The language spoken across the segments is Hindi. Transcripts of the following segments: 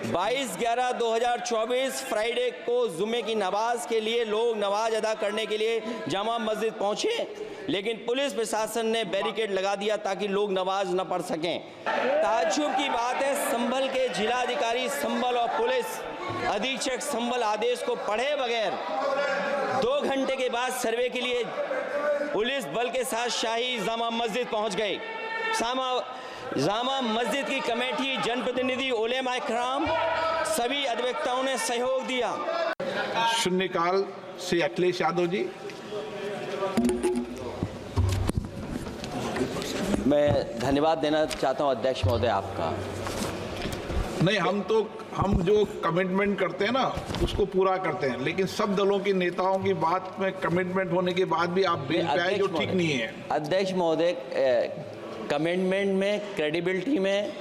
22/11/2024 फ्राइडे को जुमे की नमाज के लिए लोग नमाज अदा करने के लिए जामा मस्जिद पहुंचे, लेकिन पुलिस प्रशासन ने बैरिकेड लगा दिया ताकि लोग नमाज न पढ़ सकें। ताज्जुब की बात है, संभल के जिलाधिकारी संभल और पुलिस अधीक्षक संभल आदेश को पढ़े बगैर 2 घंटे के बाद सर्वे के लिए पुलिस बल के साथ शाही जामा मस्जिद पहुंच गए। जामा मस्जिद की कमेटी, जनप्रतिनिधि, उलेमा इकराम, सभी अधिवक्ताओं ने सहयोग दिया। शून्यकाल से अखिलेश यादव जी। मैं धन्यवाद देना चाहता हूं अध्यक्ष महोदय आपका। नहीं, हम जो कमिटमेंट करते हैं ना उसको पूरा करते हैं, लेकिन सब दलों के नेताओं की बात में कमिटमेंट होने के बाद भी आप बेंच पे आए जो ठीक नहीं है। अध्यक्ष महोदय, कमिटमेंट में, क्रेडिबिलिटी में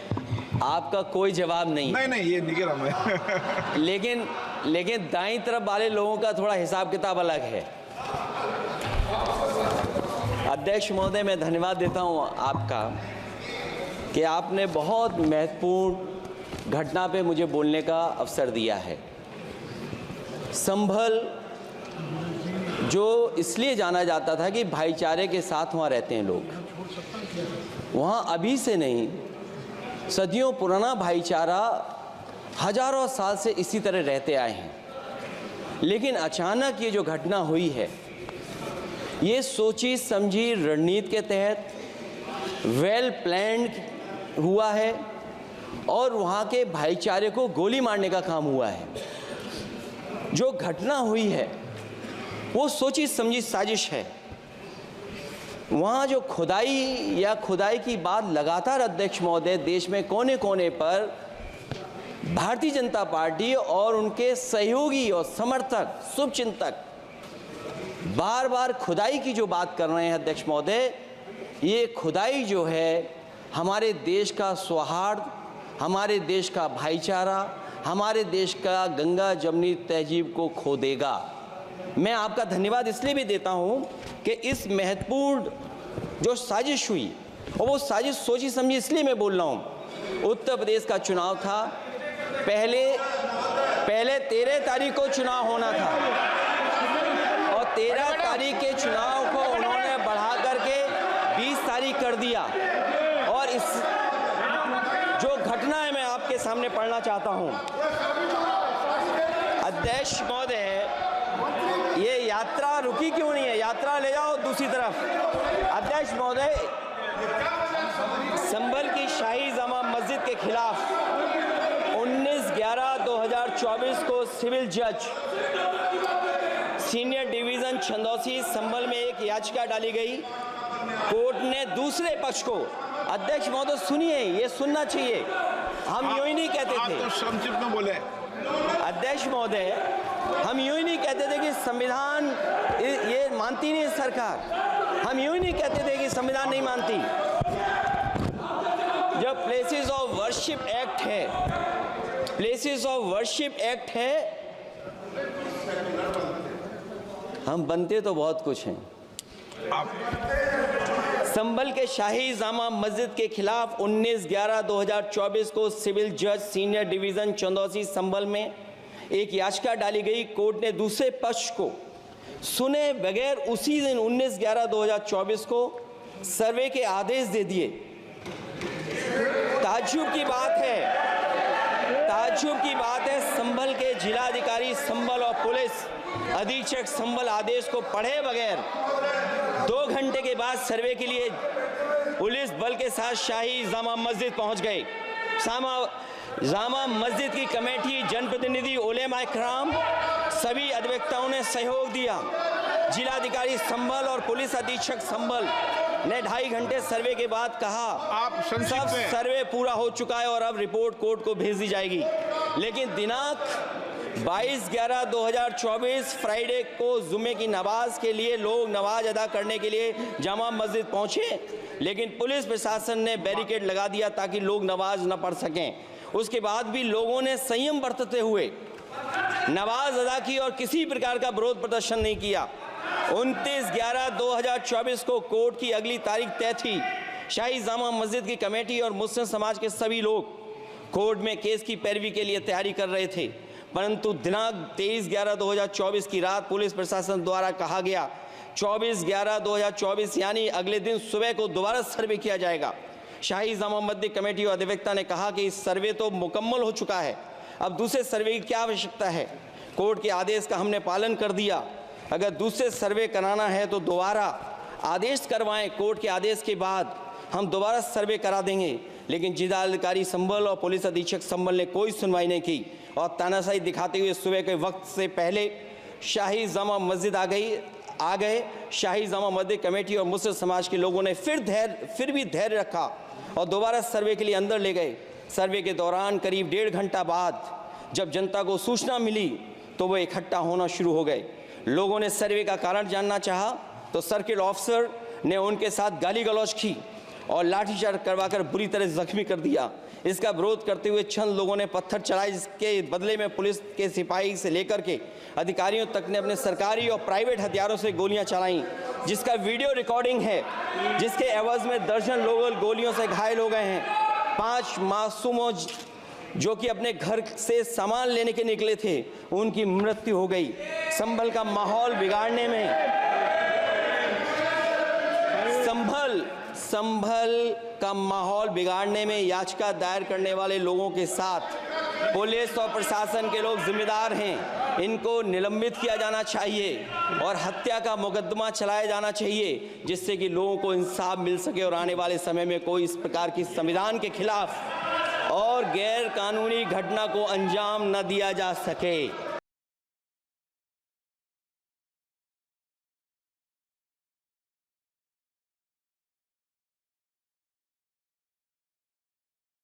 आपका कोई जवाब नहीं। नहीं, ये नहीं कह रहा मैं। लेकिन दाईं तरफ वाले लोगों का थोड़ा हिसाब किताब अलग है। अध्यक्ष महोदय, मैं धन्यवाद देता हूं आपका कि आपने बहुत महत्वपूर्ण घटना पे मुझे बोलने का अवसर दिया है। संभल जो इसलिए जाना जाता था कि भाईचारे के साथ वहाँ रहते हैं लोग, वहाँ अभी से नहीं, सदियों पुराना भाईचारा हजारों साल से इसी तरह रहते आए हैं। लेकिन अचानक ये जो घटना हुई है, ये सोची समझी रणनीति के तहत वेल प्लान्ड हुआ है और वहाँ के भाईचारे को गोली मारने का काम हुआ है। जो घटना हुई है वो सोची समझी साजिश है। वहाँ जो खुदाई की बात लगातार अध्यक्ष महोदय देश में कोने कोने पर भारतीय जनता पार्टी और उनके सहयोगी और समर्थक, शुभचिंतक बार बार खुदाई की जो बात कर रहे हैं अध्यक्ष महोदय, ये खुदाई जो है हमारे देश का सौहार्द, हमारे देश का भाईचारा, हमारे देश का गंगा जमनी तहजीब को खो देगा। मैं आपका धन्यवाद इसलिए भी देता हूं कि इस महत्वपूर्ण जो साजिश हुई, और वो साजिश सोची समझी इसलिए मैं बोल रहा हूं। उत्तर प्रदेश का चुनाव था, पहले 13 तारीख को चुनाव होना था और 13 तारीख के चुनाव को उन्होंने बढ़ा करके 20 तारीख कर दिया। और इस जो घटना है मैं आपके सामने पढ़ना चाहता हूं। अध्यक्ष महोदय, ये यात्रा रुकी क्यों नहीं है? यात्रा ले जाओ दूसरी तरफ। अध्यक्ष महोदय, संभल की शाही जामा मस्जिद के खिलाफ 19/11/2024 को सिविल जज सीनियर डिवीजन छंदौसी संभल में एक याचिका डाली गई। कोर्ट ने दूसरे पक्ष को, अध्यक्ष महोदय सुनिए, ये सुनना चाहिए, हम यूं ही नहीं कहते थे। तो संक्षिप्त में बोले। अध्यक्ष महोदय, हम यूं ही नहीं कहते थे कि संविधान ये मानती नहीं सरकार। हम यूं ही नहीं कहते थे कि संविधान नहीं मानती। जब प्लेसेस ऑफ वर्शिप एक्ट है, प्लेसेस ऑफ वर्शिप एक्ट है, हम बनते तो बहुत कुछ हैं। संभल के शाही जामा मस्जिद के खिलाफ 19/11/2024 को सिविल जज सीनियर डिवीजन चंदौसी संभल में एक याचिका डाली गई। कोर्ट ने दूसरे पक्ष को सुने बगैर उसी दिन 19/11/2024 को सर्वे के आदेश दे दिए। ताज्जुब की बात है, संभल के जिलाधिकारी संभल और पुलिस अधीक्षक संभल आदेश को पढ़े बगैर 2 घंटे के बाद सर्वे के लिए पुलिस बल के साथ शाही जामा मस्जिद पहुंच गए। जामा मस्जिद की कमेटी, जनप्रतिनिधि, उलेमा इकराम, सभी अधिवक्ताओं ने सहयोग दिया। जिलाधिकारी संभल और पुलिस अधीक्षक संभल ने 2.5 घंटे सर्वे के बाद कहा सब सर्वे पूरा हो चुका है और अब रिपोर्ट कोर्ट को भेज दी जाएगी। लेकिन दिनांक 22/11/2024 फ्राइडे को जुमे की नमाज के लिए लोग नमाज अदा करने के लिए जामा मस्जिद पहुंचे, लेकिन पुलिस प्रशासन ने बैरिकेड लगा दिया ताकि लोग नमाज न पढ़ सकें। उसके बाद भी लोगों ने संयम बरतते हुए नमाज अदा की और किसी प्रकार का विरोध प्रदर्शन नहीं किया। 29/11/2024 को कोर्ट की अगली तारीख तय थी। शाही जामा मस्जिद की कमेटी और मुस्लिम समाज के सभी लोग कोर्ट में केस की पैरवी के लिए तैयारी कर रहे थे, परंतु दिनांक 23/11/2024 की रात पुलिस प्रशासन द्वारा कहा गया 24/11/2024 यानी अगले दिन सुबह को दोबारा सर्वे किया जाएगा। शाही जामा मस्जिद कमेटी और अधिवक्ता ने कहा कि इस सर्वे तो मुकम्मल हो चुका है, अब दूसरे सर्वे की क्या आवश्यकता है। कोर्ट के आदेश का हमने पालन कर दिया, अगर दूसरे सर्वे कराना है तो दोबारा आदेश करवाएं, कोर्ट के आदेश के बाद हम दोबारा सर्वे करा देंगे। लेकिन जिलाधिकारी संभल और पुलिस अधीक्षक संभल ने कोई सुनवाई नहीं की और तानाशाही दिखाते हुए सुबह के वक्त से पहले शाही जामा मस्जिद आ गए। शाही जामा मस्जिद कमेटी और मुस्लिम समाज के लोगों ने फिर भी धैर्य रखा और दोबारा सर्वे के लिए अंदर ले गए। सर्वे के दौरान करीब 1.5 घंटा बाद जब जनता को सूचना मिली तो वो इकट्ठा होना शुरू हो गए। लोगों ने सर्वे का कारण जानना चाहा तो सर्किल ऑफिसर ने उनके साथ गाली गलौज की और लाठीचार्ज करवाकर बुरी तरह जख्मी कर दिया। इसका विरोध करते हुए चंद लोगों ने पत्थर चलाए, जिसके बदले में पुलिस के सिपाही से लेकर के अधिकारियों तक ने अपने सरकारी और प्राइवेट हथियारों से गोलियां चलाईं, जिसका वीडियो रिकॉर्डिंग है, जिसके एवज में दर्जन लोग गोलियों से घायल हो गए हैं। 5 मासूमों जो कि अपने घर से सामान लेने के निकले थे, उनकी मृत्यु हो गई। संभल का माहौल बिगाड़ने में संभल का माहौल बिगाड़ने में याचिका दायर करने वाले लोगों के साथ पुलिस और प्रशासन के लोग जिम्मेदार हैं। इनको निलंबित किया जाना चाहिए और हत्या का मुकदमा चलाया जाना चाहिए, जिससे कि लोगों को इंसाफ मिल सके और आने वाले समय में कोई इस प्रकार की संविधान के खिलाफ और गैर कानूनी घटना को अंजाम न दिया जा सके।